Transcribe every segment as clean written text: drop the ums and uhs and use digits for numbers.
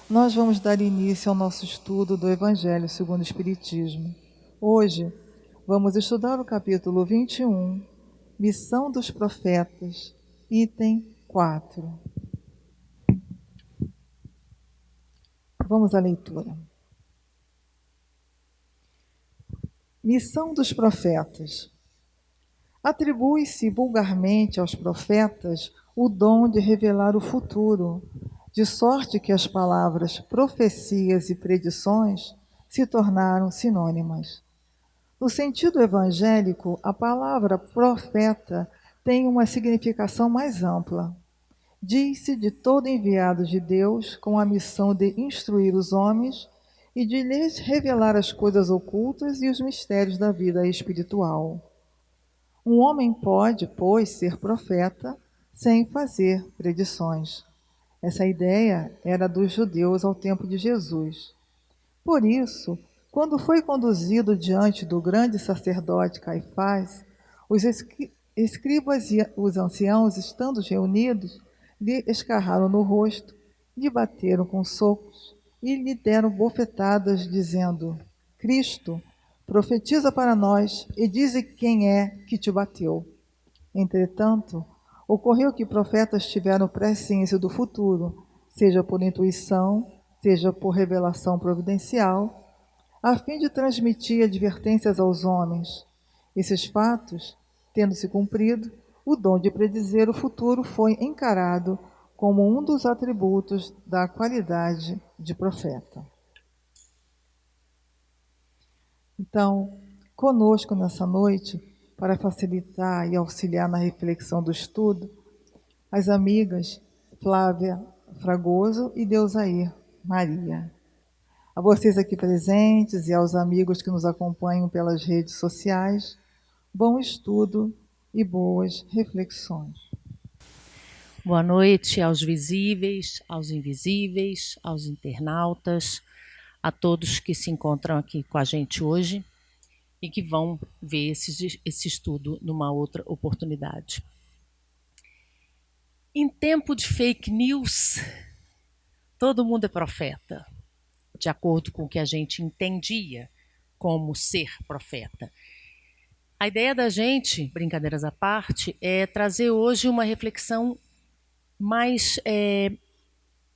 Nós vamos dar início ao nosso estudo do Evangelho segundo o Espiritismo. Hoje, vamos estudar o capítulo 21, Missão dos Profetas, item 4. Vamos à leitura. Missão dos Profetas. Atribui-se vulgarmente aos profetas o dom de revelar o futuro, de sorte que as palavras profecias e predições se tornaram sinônimas. No sentido evangélico, a palavra profeta tem uma significação mais ampla. Diz-se de todo enviado de Deus com a missão de instruir os homens e de lhes revelar as coisas ocultas e os mistérios da vida espiritual. Um homem pode, pois, ser profeta sem fazer predições. Essa ideia era dos judeus ao tempo de Jesus. Por isso, quando foi conduzido diante do grande sacerdote Caifás, os escribas e os anciãos, estando reunidos, lhe escarraram no rosto, lhe bateram com socos e lhe deram bofetadas, dizendo: Cristo, profetiza para nós e dize quem é que te bateu. Entretanto, ocorreu que profetas tiveram presciência do futuro, seja por intuição, seja por revelação providencial, a fim de transmitir advertências aos homens. Esses fatos, tendo se cumprido, o dom de predizer o futuro foi encarado como um dos atributos da qualidade de profeta. Então, conosco nessa noite, para facilitar e auxiliar na reflexão do estudo, as amigas Flávia Fragoso e Deusair Maria. A vocês aqui presentes e aos amigos que nos acompanham pelas redes sociais, bom estudo e boas reflexões. Boa noite aos visíveis, aos invisíveis, aos internautas, a todos que se encontram aqui com a gente hoje e que vão ver esse estudo numa outra oportunidade. Em tempo de fake news, todo mundo é profeta, de acordo com o que a gente entendia como ser profeta. A ideia da gente, brincadeiras à parte, é trazer hoje uma reflexão mais,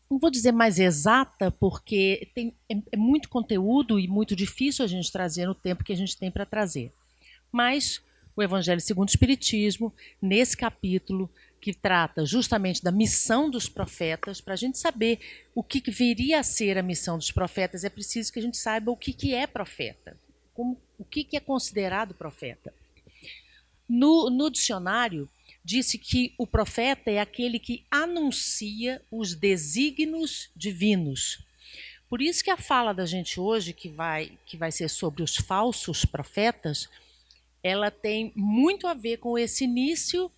não vou dizer mais exata, porque é muito conteúdo e muito difícil a gente trazer no tempo que a gente tem para trazer. Mas o Evangelho segundo o Espiritismo, nesse capítulo, que trata justamente da missão dos profetas, para a gente saber o que viria a ser a missão dos profetas, é preciso que a gente saiba o que é profeta, o que é considerado profeta. No dicionário, disse que o profeta é aquele que anuncia os desígnios divinos. Por isso que a fala da gente hoje, que vai ser sobre os falsos profetas, ela tem muito a ver com esse início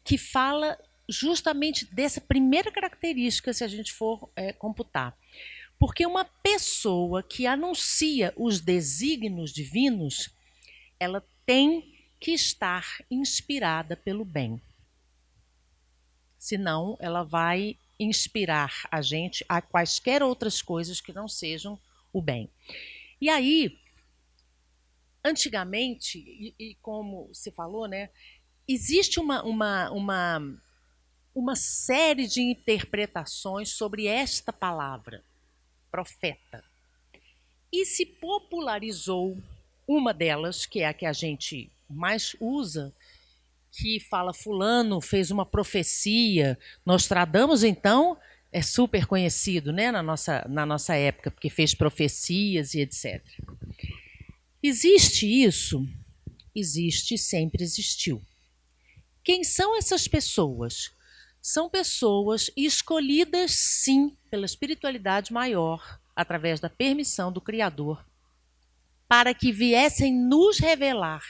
que fala justamente dessa primeira característica, se a gente for computar. Porque uma pessoa que anuncia os desígnios divinos, ela tem que estar inspirada pelo bem. Senão, ela vai inspirar a gente a quaisquer outras coisas que não sejam o bem. E aí, antigamente, e como se falou, né, existe uma série de interpretações sobre esta palavra, profeta. E se popularizou uma delas, que é a que a gente mais usa, que fala fulano fez uma profecia. Nostradamus, então, é super conhecido, né, na nossa época, porque fez profecias e etc. Existe isso? Existe, sempre existiu. Quem são essas pessoas? São pessoas escolhidas, sim, pela espiritualidade maior, através da permissão do Criador, para que viessem nos revelar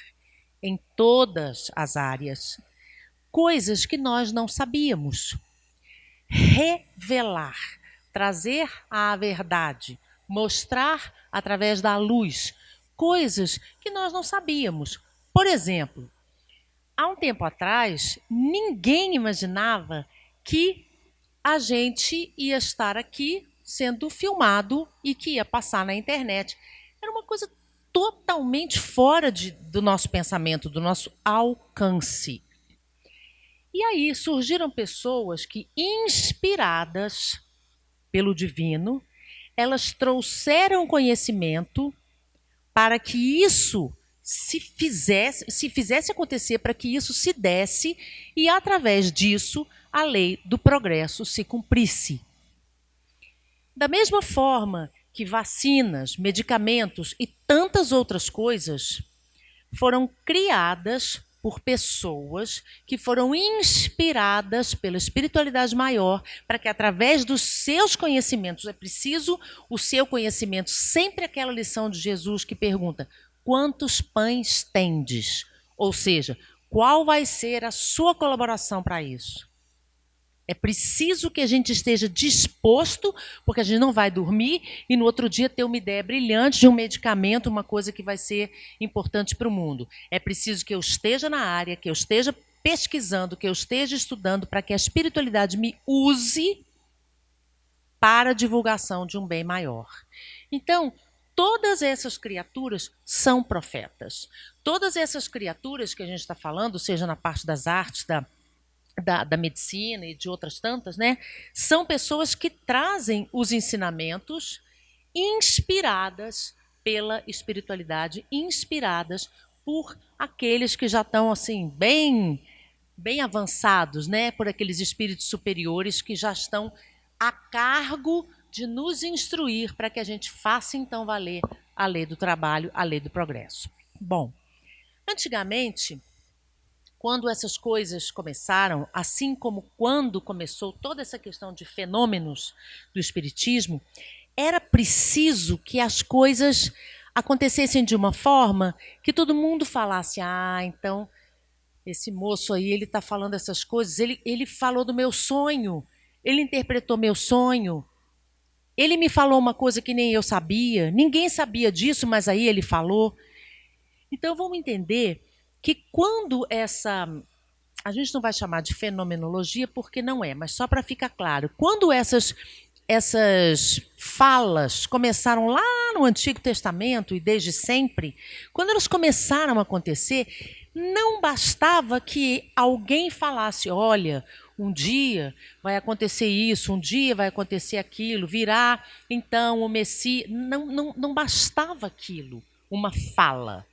em todas as áreas coisas que nós não sabíamos. Revelar, trazer a verdade, mostrar através da luz coisas que nós não sabíamos. Por exemplo, há um tempo atrás, ninguém imaginava que a gente ia estar aqui sendo filmado e que ia passar na internet. Era uma coisa totalmente fora do nosso pensamento, do nosso alcance. E aí surgiram pessoas que, inspiradas pelo divino, elas trouxeram conhecimento para que isso se fizesse acontecer, para que isso se desse e, através disso, a lei do progresso se cumprisse. Da mesma forma que vacinas, medicamentos e tantas outras coisas foram criadas por pessoas que foram inspiradas pela espiritualidade maior para que, através dos seus conhecimentos, é preciso o seu conhecimento, sempre aquela lição de Jesus que pergunta: quantos pães tendes? Ou seja, qual vai ser a sua colaboração para isso? É preciso que a gente esteja disposto, porque a gente não vai dormir e no outro dia ter uma ideia brilhante de um medicamento, uma coisa que vai ser importante para o mundo. É preciso que eu esteja na área, que eu esteja pesquisando, que eu esteja estudando para que a espiritualidade me use para a divulgação de um bem maior. Então, todas essas criaturas são profetas. Todas essas criaturas que a gente está falando, seja na parte das artes, da medicina e de outras tantas, né? São pessoas que trazem os ensinamentos inspiradas pela espiritualidade, inspiradas por aqueles que já estão assim bem avançados, né? Por aqueles espíritos superiores que já estão a cargo de nos instruir para que a gente faça então valer a lei do trabalho, a lei do progresso. Bom, antigamente, quando essas coisas começaram, assim como quando começou toda essa questão de fenômenos do espiritismo, era preciso que as coisas acontecessem de uma forma que todo mundo falasse: ah, então esse moço aí, ele está falando essas coisas, ele falou do meu sonho, ele interpretou meu sonho, ele me falou uma coisa que nem eu sabia, ninguém sabia disso, mas aí ele falou. Então vamos entender que quando a gente não vai chamar de fenomenologia porque não é, mas só para ficar claro, quando essas falas começaram lá no Antigo Testamento e desde sempre, quando elas começaram a acontecer, não bastava que alguém falasse: olha, um dia vai acontecer isso, um dia vai acontecer aquilo, virá então o Messias. Não bastava aquilo, uma fala.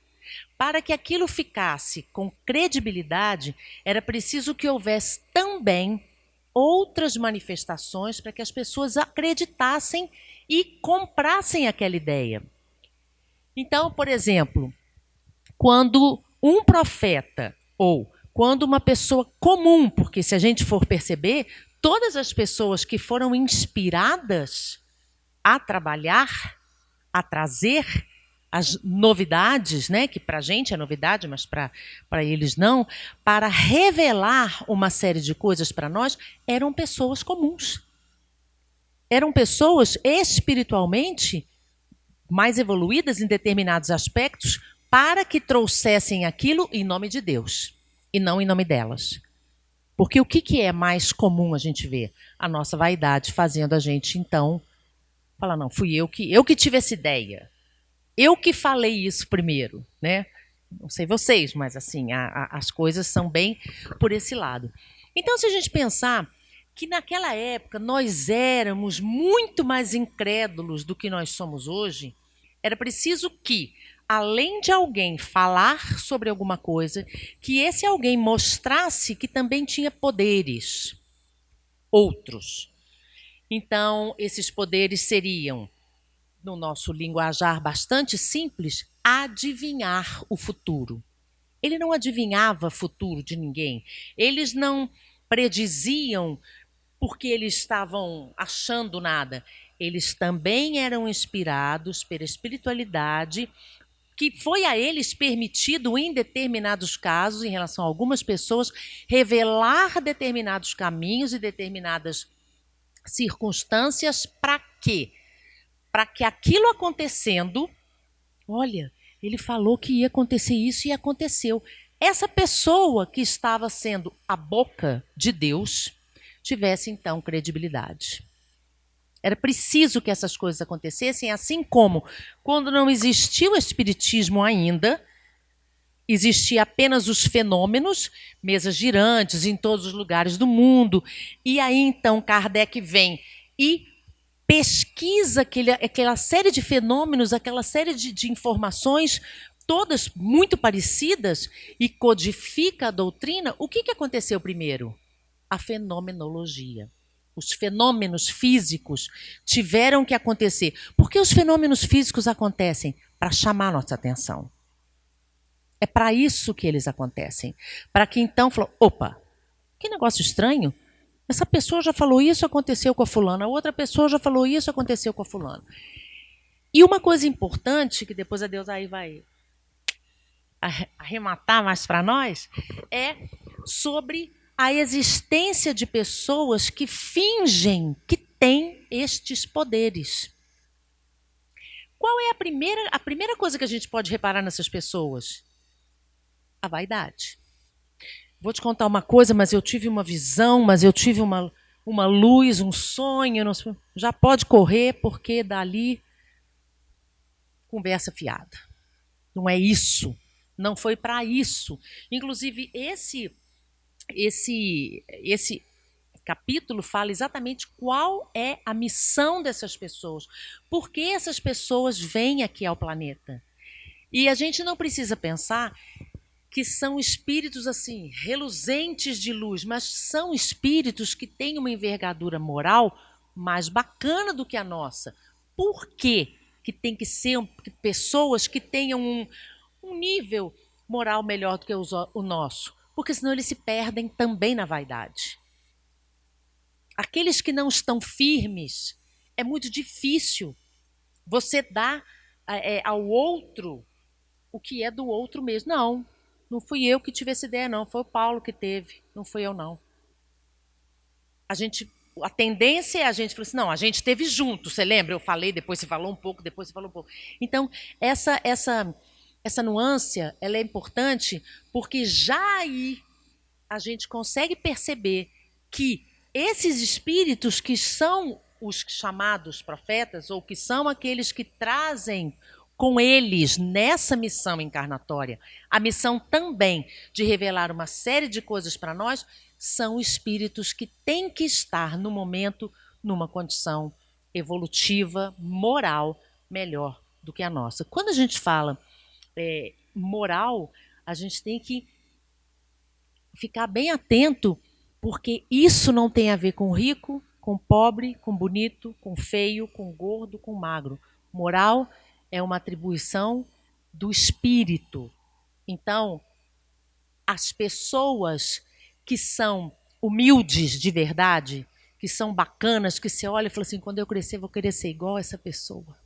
Para que aquilo ficasse com credibilidade, era preciso que houvesse também outras manifestações para que as pessoas acreditassem e comprassem aquela ideia. Então, por exemplo, quando um profeta ou quando uma pessoa comum, porque se a gente for perceber, todas as pessoas que foram inspiradas a trabalhar, a trazer as novidades, né, que para a gente é novidade, mas para eles não, para revelar uma série de coisas para nós, eram pessoas comuns. Eram pessoas espiritualmente mais evoluídas em determinados aspectos para que trouxessem aquilo em nome de Deus e não em nome delas. Porque o que é mais comum a gente ver? A nossa vaidade fazendo a gente, então, falar: não, fui eu que tive essa ideia. Eu que falei isso primeiro, né? Não sei vocês, mas assim, as coisas são bem por esse lado. Então, se a gente pensar que naquela época nós éramos muito mais incrédulos do que nós somos hoje, era preciso que, além de alguém falar sobre alguma coisa, que esse alguém mostrasse que também tinha poderes, outros. Então, esses poderes seriam, no nosso linguajar bastante simples, adivinhar o futuro. Ele não adivinhava o futuro de ninguém. Eles não prediziam porque eles estavam achando nada. Eles também eram inspirados pela espiritualidade, que foi a eles permitido, em determinados casos, em relação a algumas pessoas, revelar determinados caminhos e determinadas circunstâncias. Para quê? Para que aquilo acontecendo, olha, ele falou que ia acontecer isso e aconteceu. Essa pessoa que estava sendo a boca de Deus tivesse então credibilidade. Era preciso que essas coisas acontecessem, assim como quando não existia o espiritismo ainda, existia apenas os fenômenos, mesas girantes em todos os lugares do mundo. E aí, então, Kardec vem e pesquisa aquela série de fenômenos, aquela série de informações, todas muito parecidas, e codifica a doutrina. O que aconteceu primeiro? A fenomenologia. Os fenômenos físicos tiveram que acontecer. Por que os fenômenos físicos acontecem? Para chamar nossa atenção. É para isso que eles acontecem. Para que então falou, opa, que negócio estranho. Essa pessoa já falou isso, aconteceu com a fulana. A outra pessoa já falou isso, aconteceu com a fulana. E uma coisa importante, que depois a Deus aí vai arrematar mais para nós, é sobre a existência de pessoas que fingem que têm estes poderes. Qual é a primeira coisa que a gente pode reparar nessas pessoas? A vaidade. Vou te contar uma coisa, mas eu tive uma visão, mas eu tive uma luz, um sonho. Não sei, já pode correr, porque dali conversa fiada. Não é isso. Não foi para isso. Inclusive, esse capítulo fala exatamente qual é a missão dessas pessoas. Por que essas pessoas vêm aqui ao planeta? E a gente não precisa pensar que são espíritos assim, reluzentes de luz, mas são espíritos que têm uma envergadura moral mais bacana do que a nossa. Por quê? Que tem que ser pessoas que tenham um nível moral melhor do que o nosso? Porque senão eles se perdem também na vaidade. Aqueles que não estão firmes, é muito difícil você dar ao outro o que é do outro mesmo. Não fui eu que tive essa ideia, não. Foi o Paulo que teve, não fui eu, não. A tendência é a gente falar assim, não, a gente teve junto, você lembra? Eu falei, depois você falou um pouco, depois você falou um pouco. Então, essa nuance, ela é importante porque já aí a gente consegue perceber que esses espíritos que são os chamados profetas, ou que são aqueles que trazem com eles nessa missão encarnatória, a missão também de revelar uma série de coisas para nós, são espíritos que têm que estar no momento numa condição evolutiva, moral, melhor do que a nossa. Quando a gente fala moral, a gente tem que ficar bem atento, porque isso não tem a ver com rico, com pobre, com bonito, com feio, com gordo, com magro. Moral é uma atribuição do espírito. Então, as pessoas que são humildes de verdade, que são bacanas, que você olha e fala assim, quando eu crescer, vou querer ser igual a essa pessoa.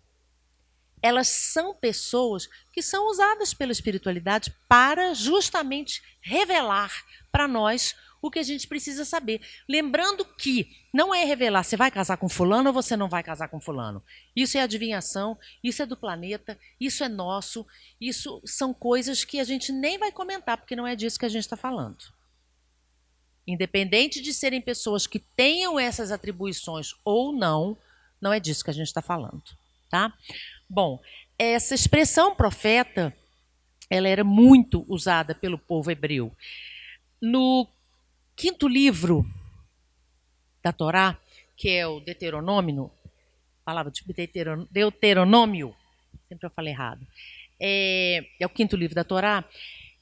Elas são pessoas que são usadas pela espiritualidade para justamente revelar para nós o que a gente precisa saber. Lembrando que não é revelar, você vai casar com fulano ou você não vai casar com fulano. Isso é adivinhação, isso é do planeta, isso é nosso, isso são coisas que a gente nem vai comentar, porque não é disso que a gente está falando. Independente de serem pessoas que tenham essas atribuições ou não, não é disso que a gente está falando, tá? Bom, essa expressão profeta, ela era muito usada pelo povo hebreu. No 5º livro da Torá, que é o Deuteronômio, palavra de Deuteronômio, sempre eu falei errado, é o 5º livro da Torá,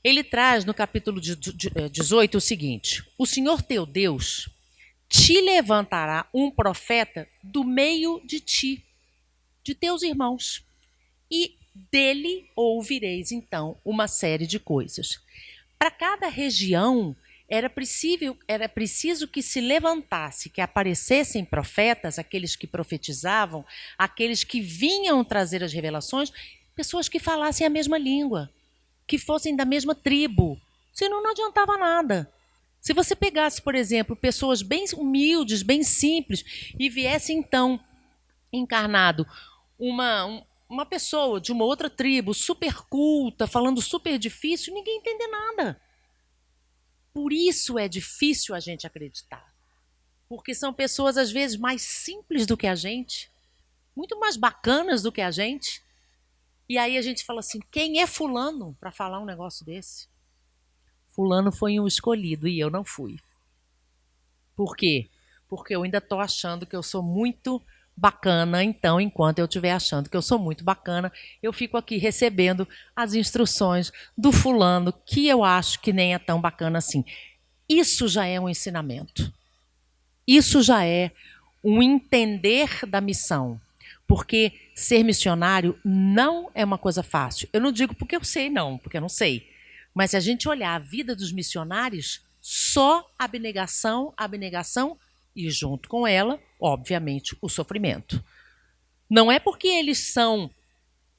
ele traz no capítulo 18 o seguinte: o Senhor teu Deus te levantará um profeta do meio de ti, de teus irmãos, e dele ouvireis então uma série de coisas. Para cada região era preciso que se levantasse, que aparecessem profetas, aqueles que profetizavam, aqueles que vinham trazer as revelações, pessoas que falassem a mesma língua, que fossem da mesma tribo, senão não adiantava nada. Se você pegasse, por exemplo, pessoas bem humildes, bem simples, e viesse então encarnado uma pessoa de uma outra tribo, super culta, falando super difícil, ninguém entende nada. Por isso é difícil a gente acreditar. porque são pessoas às vezes mais simples do que a gente, muito mais bacanas do que a gente. E aí a gente fala assim: quem é fulano para falar um negócio desse? Fulano foi um escolhido e eu não fui. Por quê? Porque eu ainda estou achando que eu sou muito bacana, então, enquanto eu estiver achando que eu sou muito bacana, eu fico aqui recebendo as instruções do fulano que eu acho que nem é tão bacana assim. Isso já é um ensinamento. Isso já é um entender da missão. Porque ser missionário não é uma coisa fácil. Eu não digo porque eu sei, não, porque eu não sei. Mas se a gente olhar a vida dos missionários, só abnegação, abnegação e, junto com ela, obviamente, o sofrimento. Não é porque eles são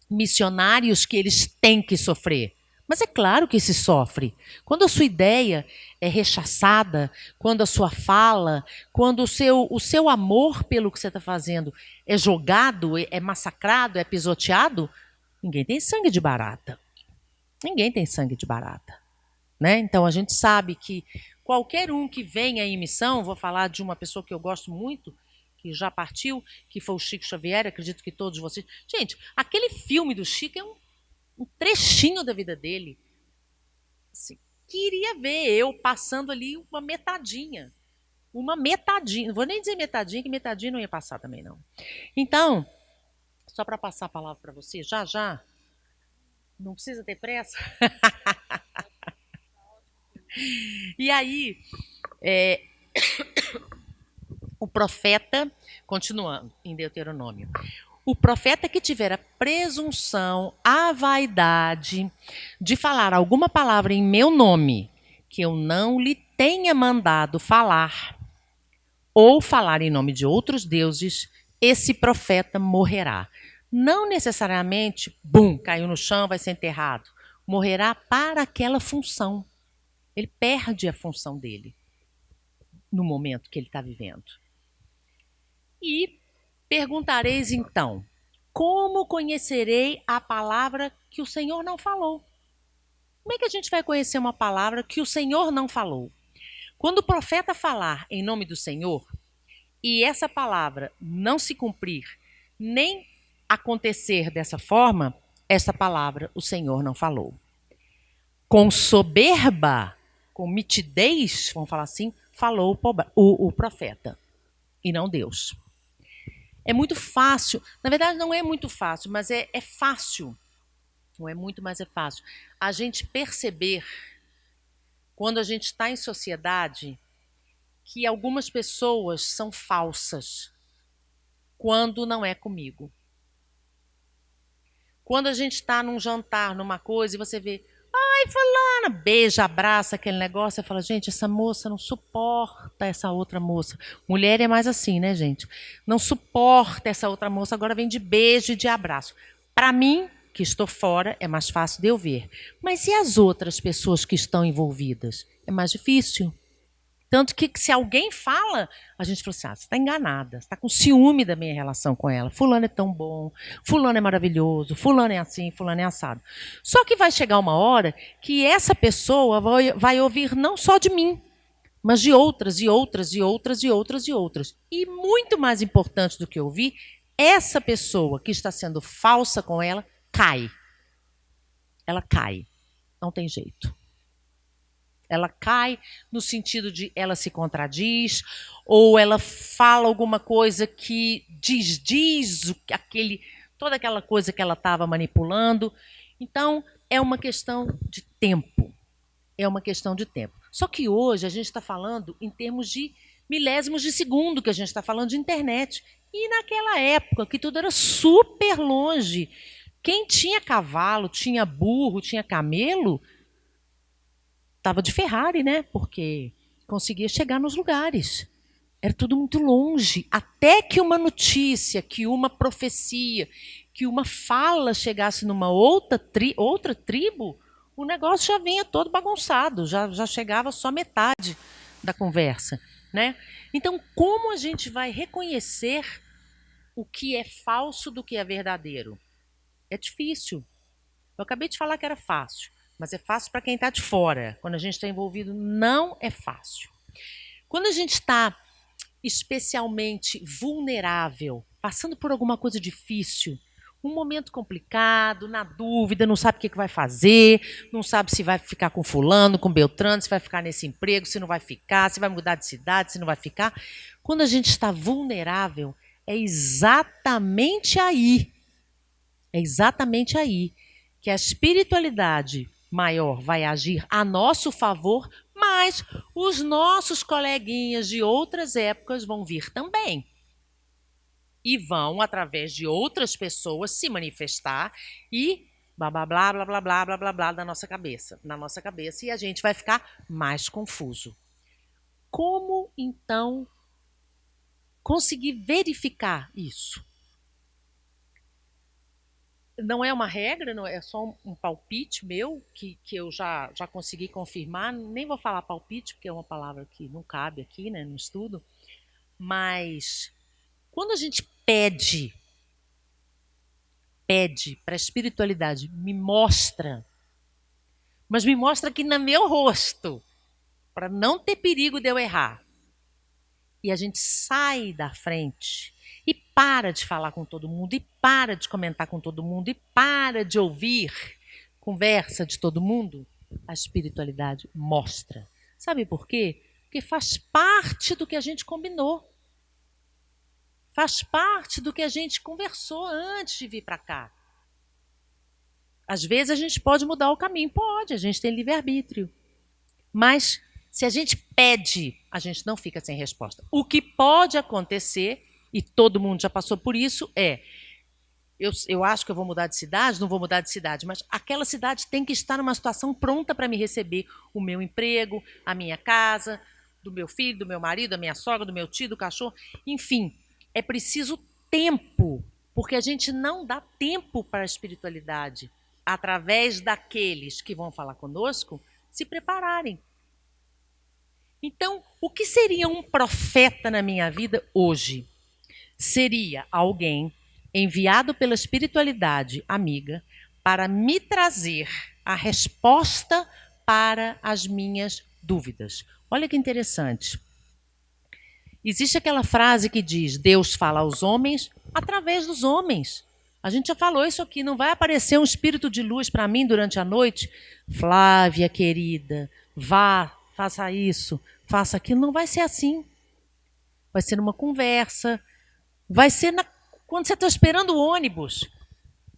missionários que eles têm que sofrer. Mas é claro que se sofre. Quando a sua ideia é rechaçada, quando a sua fala, quando o seu amor pelo que você está fazendo é jogado, é massacrado, é pisoteado, ninguém tem sangue de barata. Ninguém tem sangue de barata. Né? Então a gente sabe que qualquer um que venha em missão, vou falar de uma pessoa que eu gosto muito, que já partiu, que foi o Chico Xavier, acredito que todos vocês. Gente, aquele filme do Chico é um trechinho da vida dele. Assim, queria ver eu passando ali uma metadinha. Uma metadinha. Não vou nem dizer metadinha, que metadinha não ia passar também, não. Então, só para passar a palavra para você, já já. Não precisa ter pressa. E aí, o profeta, continuando em Deuteronômio, o profeta que tiver a presunção, a vaidade de falar alguma palavra em meu nome, que eu não lhe tenha mandado falar, ou falar em nome de outros deuses, esse profeta morrerá. Não necessariamente, bum, caiu no chão, vai ser enterrado. Morrerá para aquela função. Ele perde a função dele no momento que ele está vivendo. E perguntareis então: como conhecerei a palavra que o Senhor não falou? Como é que a gente vai conhecer uma palavra que o Senhor não falou? Quando o profeta falar em nome do Senhor e essa palavra não se cumprir, nem acontecer dessa forma, essa palavra o Senhor não falou. Com soberba, com mitidez, vamos falar assim, falou o profeta e não Deus. É muito fácil, na verdade não é muito fácil, mas é fácil, não é muito, mas é fácil, a gente perceber, quando a gente está em sociedade, que algumas pessoas são falsas, quando não é comigo. Quando a gente está num jantar, numa coisa, e você vê, ai, fulana, beija, abraça aquele negócio, você fala, gente, essa moça não suporta essa outra moça. Mulher é mais assim, né, gente? Não suporta essa outra moça, agora vem de beijo e de abraço. Para mim, que estou fora, é mais fácil de eu ver. Mas e as outras pessoas que estão envolvidas? É mais difícil. Tanto que se alguém fala, a gente fala assim, você está enganada, você está com ciúme da minha relação com ela. Fulano é tão bom, fulano é maravilhoso, fulano é assim, fulano é assado. Só que vai chegar uma hora que essa pessoa vai ouvir não só de mim, mas de outras, e outras, e outras, e outras, e outras. E muito mais importante do que ouvir, essa pessoa que está sendo falsa com ela, cai. Ela cai. Não tem jeito. Ela cai no sentido de ela se contradiz, ou ela fala alguma coisa que diz toda aquela coisa que ela estava manipulando. Então, é uma questão de tempo. É uma questão de tempo. Só que hoje a gente está falando em termos de milésimos de segundo, que a gente está falando de internet. E naquela época, que tudo era super longe. Quem tinha cavalo, tinha burro, tinha camelo, estava de Ferrari, né? Porque conseguia chegar nos lugares. Era tudo muito longe. Até que uma notícia, que uma profecia, que uma fala chegasse numa outra tribo, o negócio já vinha todo bagunçado, já chegava só metade da conversa, né? Então, como a gente vai reconhecer o que é falso do que é verdadeiro? É difícil. Eu acabei de falar que era fácil, mas é fácil para quem está de fora. Quando a gente está envolvido, não é fácil. Quando a gente está especialmente vulnerável, passando por alguma coisa difícil, um momento complicado, na dúvida, não sabe o que vai fazer, não sabe se vai ficar com fulano, com Beltrano, se vai ficar nesse emprego, se não vai ficar, se vai mudar de cidade, se não vai ficar. Quando a gente está vulnerável, é exatamente aí que a espiritualidade maior vai agir a nosso favor, mas os nossos coleguinhas de outras épocas vão vir também. E vão, através de outras pessoas, se manifestar e blá, blá, blá, blá, blá, blá, blá, blá, blá, na nossa cabeça, e a gente vai ficar mais confuso. Como, então, conseguir verificar isso? Não é uma regra, não é só um palpite meu, que eu já consegui confirmar. Nem vou falar palpite, porque é uma palavra que não cabe aqui, né, no estudo. Mas quando a gente pede para a espiritualidade, me mostra, mas me mostra aqui no meu rosto, para não ter perigo de eu errar. E a gente sai da frente e para de falar com todo mundo, e para de comentar com todo mundo, e para de ouvir conversa de todo mundo, a espiritualidade mostra. Sabe por quê? Porque faz parte do que a gente combinou. Faz parte do que a gente conversou antes de vir para cá. Às vezes a gente pode mudar o caminho, pode, a gente tem livre-arbítrio. Mas se a gente pede, a gente não fica sem resposta. O que pode acontecer, e todo mundo já passou por isso, eu acho que eu vou mudar de cidade, não vou mudar de cidade, mas aquela cidade tem que estar numa situação pronta para me receber o meu emprego, a minha casa, do meu filho, do meu marido, da minha sogra, do meu tio, do cachorro, enfim, é preciso tempo, porque a gente não dá tempo para a espiritualidade, através daqueles que vão falar conosco, se prepararem. Então, o que seria um profeta na minha vida hoje? Seria alguém enviado pela espiritualidade amiga para me trazer a resposta para as minhas dúvidas. Olha que interessante. Existe aquela frase que diz: Deus fala aos homens através dos homens. A gente já falou isso aqui, não vai aparecer um espírito de luz para mim durante a noite. Flávia, querida, vá, faça isso, faça aquilo. Não vai ser assim. Vai ser numa conversa, vai ser quando você está esperando o ônibus,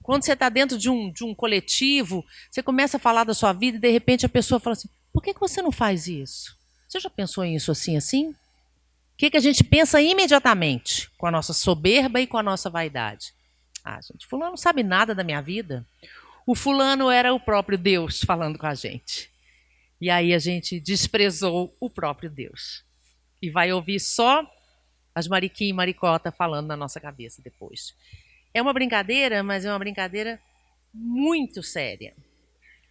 quando você está dentro de um coletivo, você começa a falar da sua vida e de repente a pessoa fala assim: por que você não faz isso? Você já pensou nisso assim, assim? O que a gente pensa imediatamente com a nossa soberba e com a nossa vaidade? Ah, gente, fulano não sabe nada da minha vida. O fulano era o próprio Deus falando com a gente. E aí a gente desprezou o próprio Deus. E vai ouvir só as mariquinha e maricota falando na nossa cabeça depois. É uma brincadeira, mas é uma brincadeira muito séria.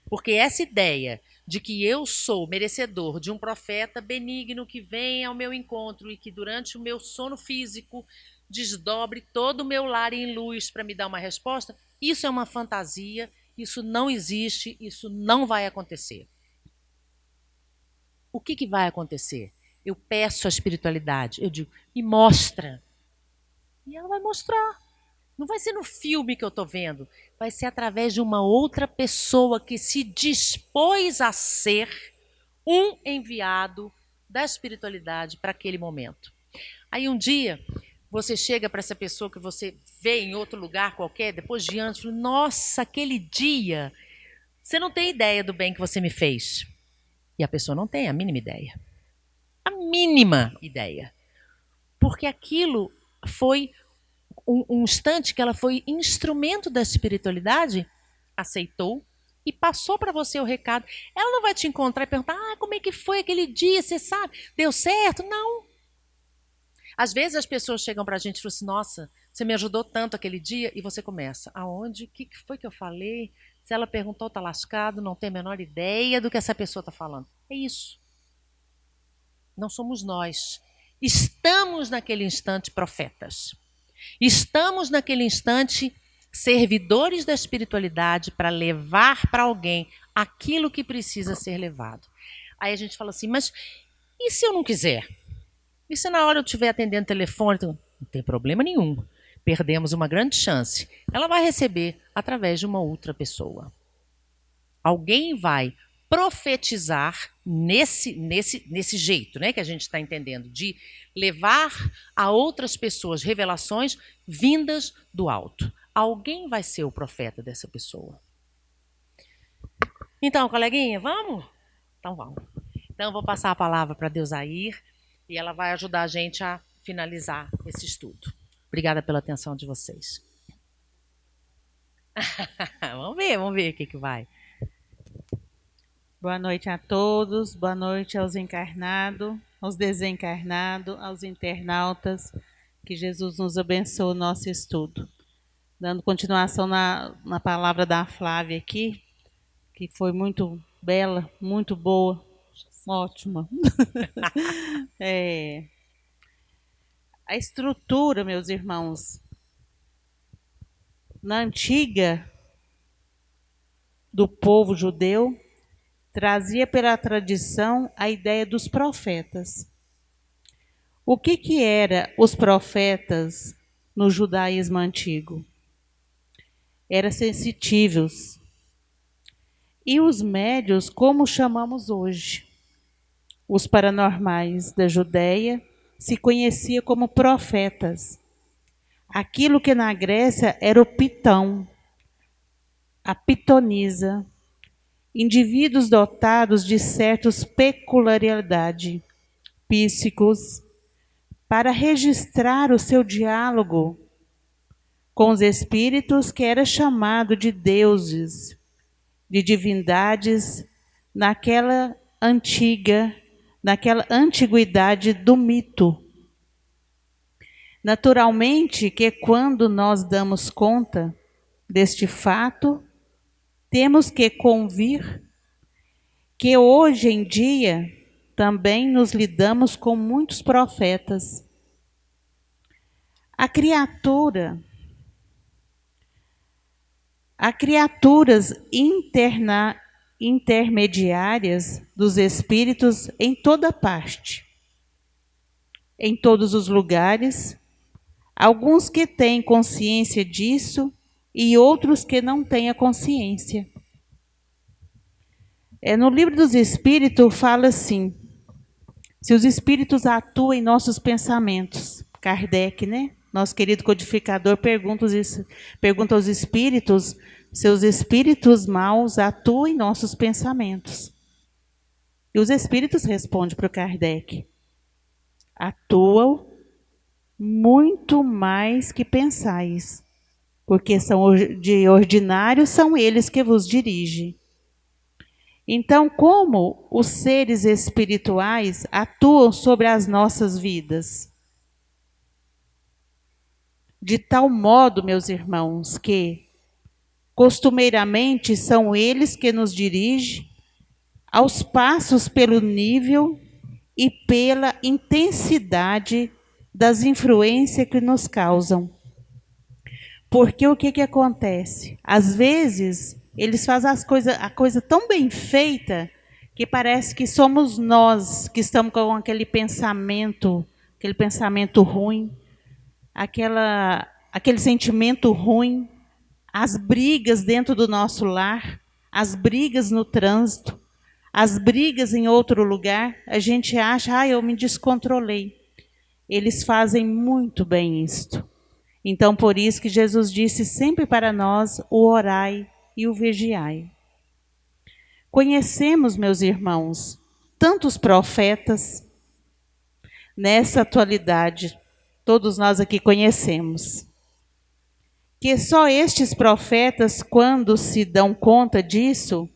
Porque essa ideia de que eu sou merecedor de um profeta benigno que vem ao meu encontro e que durante o meu sono físico desdobre todo o meu lar em luz para me dar uma resposta, isso é uma fantasia, isso não existe, isso não vai acontecer. O que vai acontecer? Eu peço a espiritualidade, eu digo, me mostra. E ela vai mostrar. Não vai ser no filme que eu estou vendo, vai ser através de uma outra pessoa que se dispôs a ser um enviado da espiritualidade para aquele momento. Aí um dia você chega para essa pessoa que você vê em outro lugar qualquer, depois de anos, fala: nossa, aquele dia, você não tem ideia do bem que você me fez. E a pessoa não tem a mínima ideia. A mínima ideia. Porque aquilo foi um instante que ela foi instrumento da espiritualidade, aceitou e passou para você o recado. Ela não vai te encontrar e perguntar: como é que foi aquele dia, você sabe? Deu certo? Não. Às vezes as pessoas chegam para a gente e falam assim: nossa, você me ajudou tanto aquele dia, e você começa: aonde? O que foi que eu falei? Se ela perguntou, está lascado, não tem a menor ideia do que essa pessoa está falando. É isso. Não somos nós. Estamos naquele instante profetas. Estamos naquele instante servidores da espiritualidade para levar para alguém aquilo que precisa ser levado. Aí a gente fala assim: mas e se eu não quiser? E se na hora eu estiver atendendo telefone, não tem problema nenhum. Perdemos uma grande chance. Ela vai receber através de uma outra pessoa. Alguém vai profetizar nesse jeito, né, que a gente está entendendo, de levar a outras pessoas revelações vindas do alto. Alguém vai ser o profeta dessa pessoa. Então, coleguinha, vamos? Então vamos. Então eu vou passar a palavra para Deusair e ela vai ajudar a gente a finalizar esse estudo. Obrigada pela atenção de vocês. Vamos ver o que vai. Boa noite a todos, boa noite aos encarnados, aos desencarnados, aos internautas. Que Jesus nos abençoe o nosso estudo. Dando continuação na palavra da Flávia aqui, que foi muito bela, muito boa, ótima. A estrutura, meus irmãos, na antiga do povo judeu, trazia pela tradição a ideia dos profetas. O que era os profetas no judaísmo antigo? Eram sensitivos. E os médios, como chamamos hoje? Os paranormais da Judéia se conhecia como profetas. Aquilo que na Grécia era o pitão, a pitonisa, indivíduos dotados de certas peculiaridades psíquicos para registrar o seu diálogo com os espíritos, que era chamado de deuses, de divindades, naquela antiguidade do mito. Naturalmente que quando nós damos conta deste fato, temos que convir que hoje em dia também nos lidamos com muitos profetas. Há criaturas intermediárias dos espíritos em toda parte, em todos os lugares, alguns que têm consciência disso e outros que não têm a consciência. No livro dos Espíritos fala assim: se os espíritos atuam em nossos pensamentos, Kardec, né? Nosso querido codificador pergunta aos espíritos se os espíritos maus atuam em nossos pensamentos. E os espíritos respondem para o Kardec: atuam muito mais que pensais, porque de ordinário são eles que vos dirigem. Então, como os seres espirituais atuam sobre as nossas vidas? De tal modo, meus irmãos, que costumeiramente são eles que nos dirigem aos passos pelo nível e pela intensidade das influências que nos causam. Porque o que acontece? Às vezes, eles fazem a coisa tão bem feita que parece que somos nós que estamos com aquele pensamento ruim, aquele sentimento ruim, as brigas dentro do nosso lar, as brigas no trânsito, as brigas em outro lugar. A gente acha, eu me descontrolei. Eles fazem muito bem isto. Então, por isso que Jesus disse sempre para nós o orai e o vigiai. Conhecemos, meus irmãos, tantos profetas nessa atualidade, todos nós aqui conhecemos, que só estes profetas, quando se dão conta disso,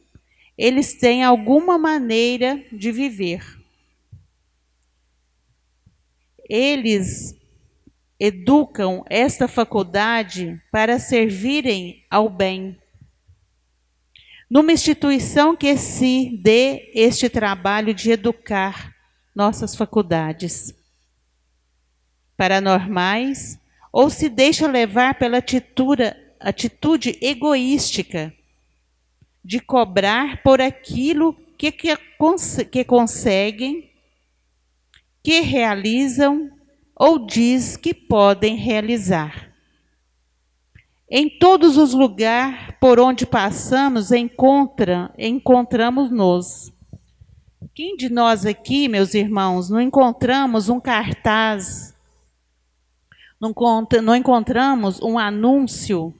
eles têm alguma maneira de viver. Eles educam esta faculdade para servirem ao bem. Numa instituição que se dê este trabalho de educar nossas faculdades paranormais, ou se deixa levar pela atitude egoística de cobrar por aquilo que conseguem, que realizam ou diz que podem realizar. Em todos os lugares por onde passamos, encontramos-nos. Quem de nós aqui, meus irmãos, não encontramos um cartaz, não encontramos um anúncio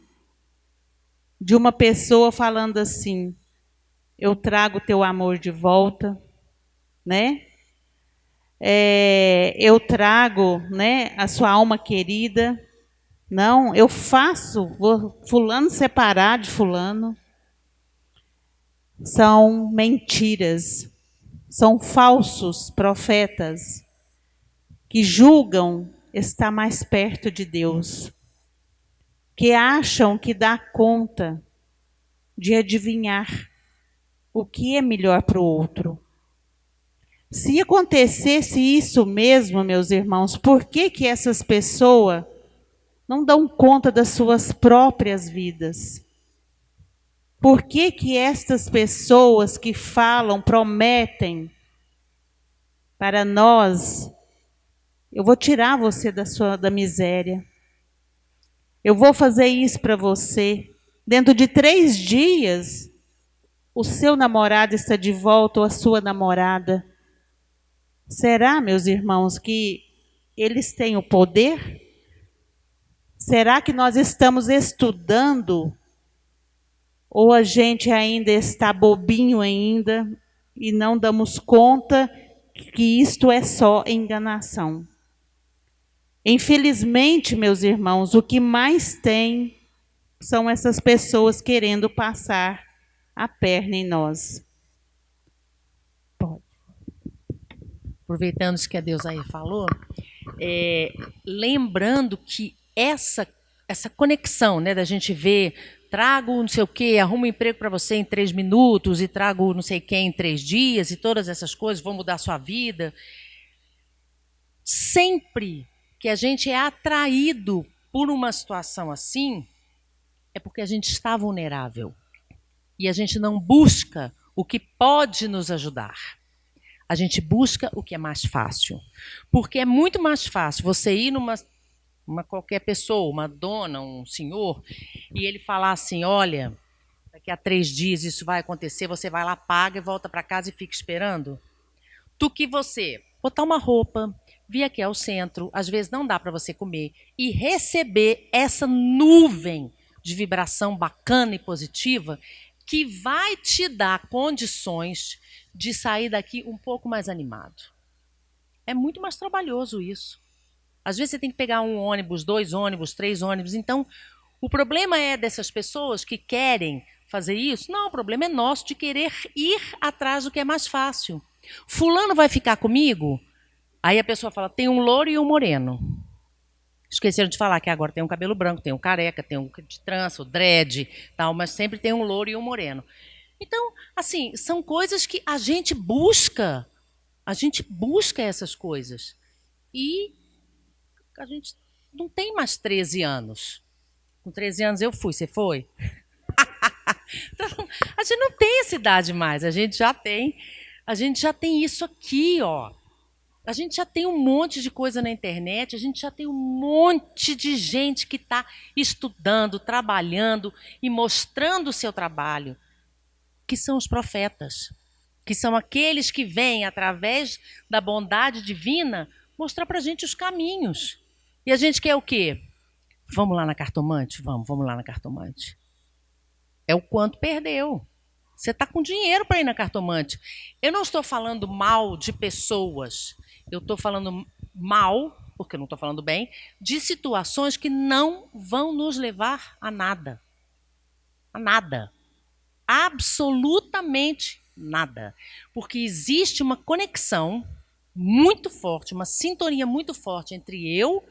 de uma pessoa falando assim: eu trago teu amor de volta, né? Eu trago, né, a sua alma querida. Não, eu faço, vou fulano separar de fulano. São mentiras, são falsos profetas que julgam estar mais perto de Deus, que acham que dá conta de adivinhar o que é melhor para o outro. Se acontecesse isso mesmo, meus irmãos, por que essas pessoas não dão conta das suas próprias vidas? Por que estas pessoas que falam, prometem para nós: eu vou tirar você da miséria, eu vou fazer isso para você, dentro de 3 dias, o seu namorado está de volta ou a sua namorada. Será, meus irmãos, que eles têm o poder? Será que nós estamos estudando? Ou a gente ainda está bobinho ainda e não damos conta que isto é só enganação? Infelizmente, meus irmãos, o que mais tem são essas pessoas querendo passar a perna em nós. Aproveitando isso que a Deus aí falou, lembrando que essa conexão, né, da gente ver, trago não sei o quê, arrumo um emprego para você em 3 minutos e trago não sei quem em 3 dias e todas essas coisas vão mudar a sua vida. Sempre que a gente é atraído por uma situação assim, é porque a gente está vulnerável e a gente não busca o que pode nos ajudar. A gente busca o que é mais fácil. Porque é muito mais fácil você ir numa qualquer pessoa, uma dona, um senhor, e ele falar assim: olha, daqui a 3 dias isso vai acontecer, você vai lá, paga e volta para casa e fica esperando. Do que você botar uma roupa, vir aqui ao centro, às vezes não dá para você comer, e receber essa nuvem de vibração bacana e positiva que vai te dar condições de sair daqui um pouco mais animado. É muito mais trabalhoso isso. Às vezes você tem que pegar 1 ônibus, 2 ônibus, 3 ônibus. Então, o problema é dessas pessoas que querem fazer isso? Não, o problema é nosso de querer ir atrás do que é mais fácil. Fulano vai ficar comigo? Aí a pessoa fala: tem um louro e um moreno. Esqueceram de falar que agora tem um cabelo branco, tem um careca, tem um de trança, o dread, tal, mas sempre tem um louro e um moreno. Então, assim, são coisas que a gente busca essas coisas. E a gente não tem mais 13 anos. Com 13 anos eu fui, você foi? Então, a gente não tem essa idade mais, a gente já tem isso aqui, ó. A gente já tem um monte de coisa na internet, a gente já tem um monte de gente que está estudando, trabalhando e mostrando o seu trabalho, que são os profetas, que são aqueles que vêm, através da bondade divina, mostrar para a gente os caminhos. E a gente quer o quê? Vamos lá na cartomante? Vamos lá na cartomante. É o quanto perdeu. Você está com dinheiro para ir na cartomante. Eu não estou falando mal de pessoas. Eu estou falando mal, porque eu não estou falando bem, de situações que não vão nos levar a nada. A nada. Absolutamente nada. Porque existe uma conexão muito forte, uma sintonia muito forte entre eu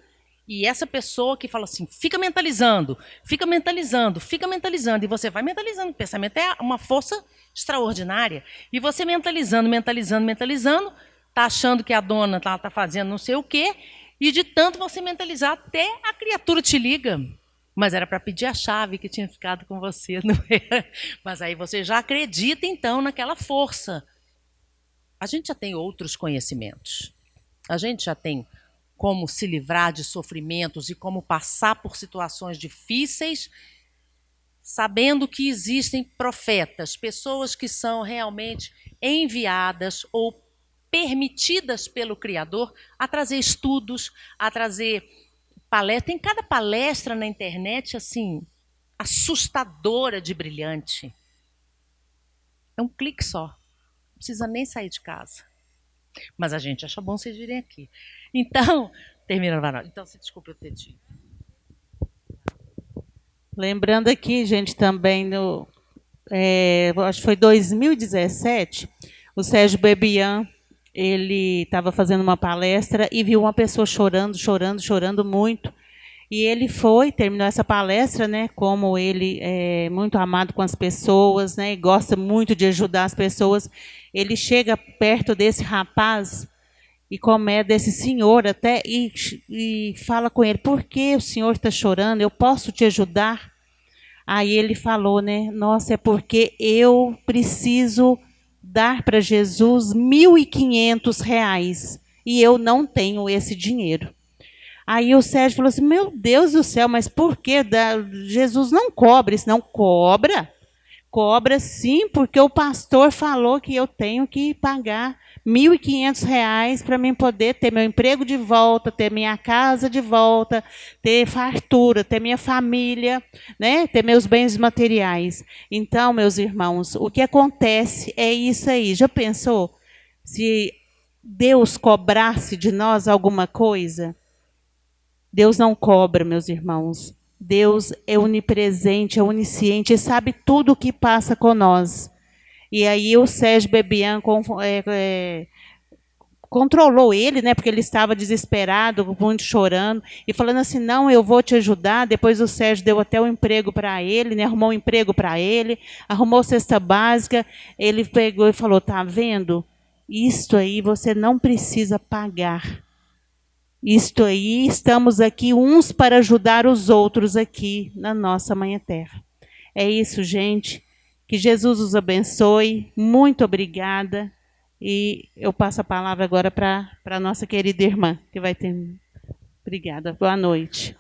e essa pessoa que fala assim: fica mentalizando, fica mentalizando, fica mentalizando. E você vai mentalizando. O pensamento é uma força extraordinária. E você mentalizando, mentalizando, mentalizando, está achando que a dona está fazendo não sei o quê, e de tanto você mentalizar, até a criatura te liga. Mas era para pedir a chave que tinha ficado com você, não era? Mas aí você já acredita, então, naquela força. A gente já tem outros conhecimentos. A gente já tem como se livrar de sofrimentos e como passar por situações difíceis, sabendo que existem profetas, pessoas que são realmente enviadas ou permitidas pelo Criador a trazer estudos, a trazer palestras. Tem cada palestra na internet assim assustadora de brilhante. É um clique só. Não precisa nem sair de casa. Mas a gente acha bom vocês virem aqui. Então, terminando, Vanessa. Então, se desculpe eu ter dito. Lembrando aqui, gente, também, acho que foi 2017, o Sérgio Bebian, ele estava fazendo uma palestra e viu uma pessoa chorando, chorando, chorando muito. E ele terminou essa palestra, né? Como ele é muito amado com as pessoas, né? E gosta muito de ajudar as pessoas. Ele chega perto desse rapaz e desse senhor até e fala com ele: por que o senhor está chorando? Eu posso te ajudar? Aí ele falou, né? Nossa, é porque eu preciso dar para Jesus R$ 1.500 e eu não tenho esse dinheiro. Aí o Sérgio falou assim: meu Deus do céu, mas por que Jesus não cobra isso? Não cobra? Cobra sim, porque o pastor falou que eu tenho que pagar R$ 1.500 para mim poder ter meu emprego de volta, ter minha casa de volta, ter fartura, ter minha família, né? Ter meus bens materiais. Então, meus irmãos, o que acontece é isso aí. Já pensou se Deus cobrasse de nós alguma coisa? Deus não cobra, meus irmãos. Deus é onipresente, é onisciente, e sabe tudo o que passa com nós. E aí o Sérgio Bebian controlou ele, né, porque ele estava desesperado, muito chorando, e falando assim: não, eu vou te ajudar. Depois o Sérgio deu até um emprego para ele, né, arrumou um emprego para ele, arrumou cesta básica. Ele pegou e falou: tá vendo? Isto aí você não precisa pagar. Isto aí, estamos aqui uns para ajudar os outros aqui na nossa Mãe Terra. É isso, gente. Que Jesus os abençoe. Muito obrigada. E eu passo a palavra agora para a nossa querida irmã, que vai ter. Obrigada. Boa noite.